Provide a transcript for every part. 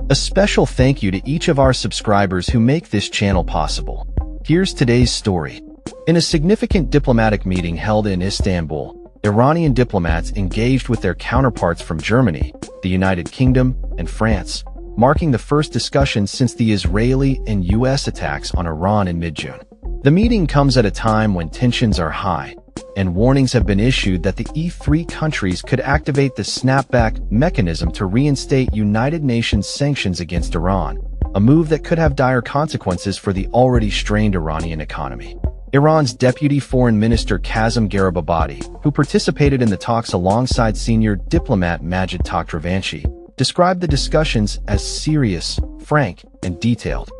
A special thank you to each of our subscribers who make this channel possible. Here's today's story. In a significant diplomatic meeting held in Istanbul, Iranian diplomats engaged with their counterparts from Germany, the United Kingdom, and France, marking the first discussion since the Israeli and U.S. attacks on Iran in mid-June. The meeting comes at a time when tensions are high, and warnings have been issued that the E3 countries could activate the snapback mechanism to reinstate United Nations sanctions against Iran, a move that could have dire consequences for the already strained Iranian economy. Iran's Deputy Foreign Minister Kazem Garibabadi, who participated in the talks alongside senior diplomat Majid Takhtravanchi, described the discussions as serious, frank, and detailed.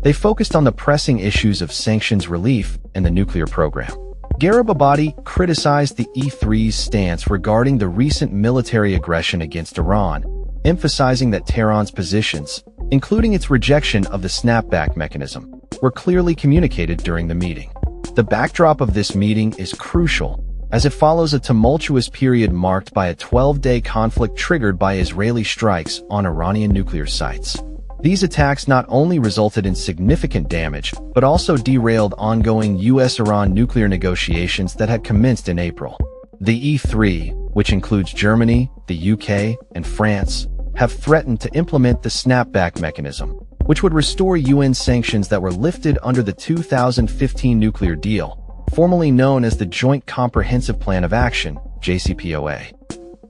They focused on the pressing issues of sanctions relief and the nuclear program. Garibabadi criticized the E3's stance regarding the recent military aggression against Iran, emphasizing that Tehran's positions, including its rejection of the snapback mechanism, were clearly communicated during the meeting. The backdrop of this meeting is crucial, as it follows a tumultuous period marked by a 12-day conflict triggered by Israeli strikes on Iranian nuclear sites. These attacks not only resulted in significant damage, but also derailed ongoing U.S.-Iran nuclear negotiations that had commenced in April. The E3, which includes Germany, the UK, and France, have threatened to implement the snapback mechanism, which would restore UN sanctions that were lifted under the 2015 nuclear deal, formerly known as the Joint Comprehensive Plan of Action, JCPOA.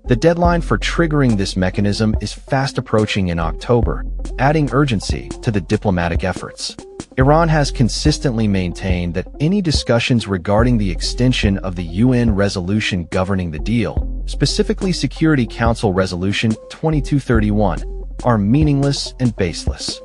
The deadline for triggering this mechanism is fast approaching in October, adding urgency to the diplomatic efforts. Iran has consistently maintained that any discussions regarding the extension of the UN resolution governing the deal, specifically Security Council Resolution 2231, are meaningless and baseless.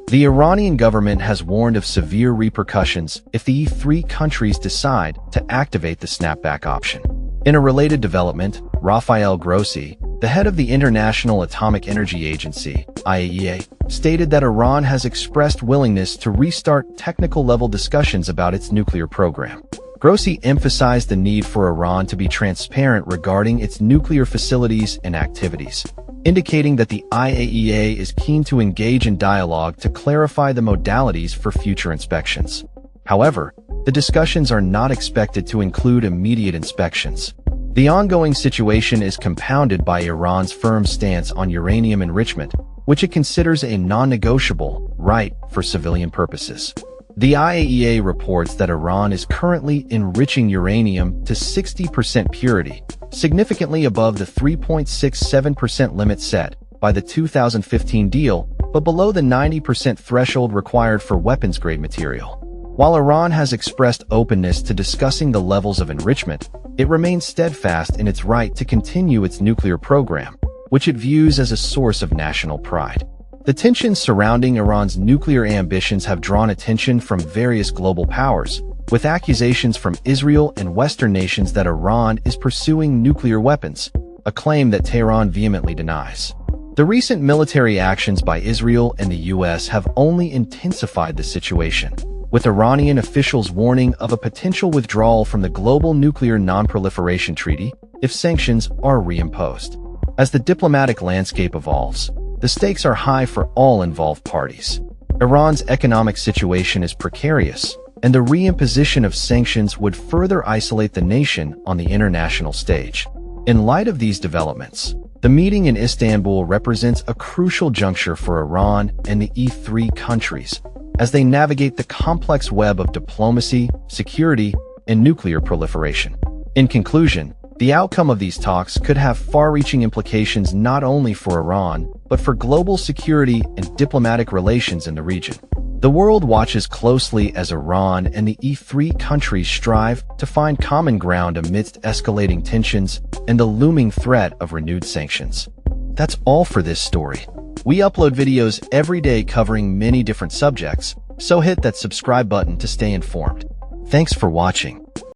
The Iranian government has warned of severe repercussions if the E3 countries decide to activate the snapback option. In a related development, Rafael Grossi, the head of the International Atomic Energy Agency, IAEA, stated that Iran has expressed willingness to restart technical-level discussions about its nuclear program. Grossi emphasized the need for Iran to be transparent regarding its nuclear facilities and activities, indicating that the IAEA is keen to engage in dialogue to clarify the modalities for future inspections. However, the discussions are not expected to include immediate inspections. The ongoing situation is compounded by Iran's firm stance on uranium enrichment, which it considers a non-negotiable right for civilian purposes. The IAEA reports that Iran is currently enriching uranium to 60% purity, significantly above the 3.67% limit set by the 2015 deal, but below the 90% threshold required for weapons-grade material. While Iran has expressed openness to discussing the levels of enrichment, it remains steadfast in its right to continue its nuclear program, which it views as a source of national pride. The tensions surrounding Iran's nuclear ambitions have drawn attention from various global powers, with accusations from Israel and Western nations that Iran is pursuing nuclear weapons, a claim that Tehran vehemently denies. The recent military actions by Israel and the U.S. have only intensified the situation, with Iranian officials warning of a potential withdrawal from the Global Nuclear Non-Proliferation Treaty if sanctions are reimposed. As the diplomatic landscape evolves, the stakes are high for all involved parties. Iran's economic situation is precarious, and the reimposition of sanctions would further isolate the nation on the international stage. In light of these developments, the meeting in Istanbul represents a crucial juncture for Iran and the E3 countries, as they navigate the complex web of diplomacy, security, and nuclear proliferation. In conclusion, the outcome of these talks could have far-reaching implications not only for Iran, but for global security and diplomatic relations in the region. The world watches closely as Iran and the E3 countries strive to find common ground amidst escalating tensions and the looming threat of renewed sanctions. That's all for this story. We upload videos every day covering many different subjects, so hit that subscribe button to stay informed. Thanks for watching.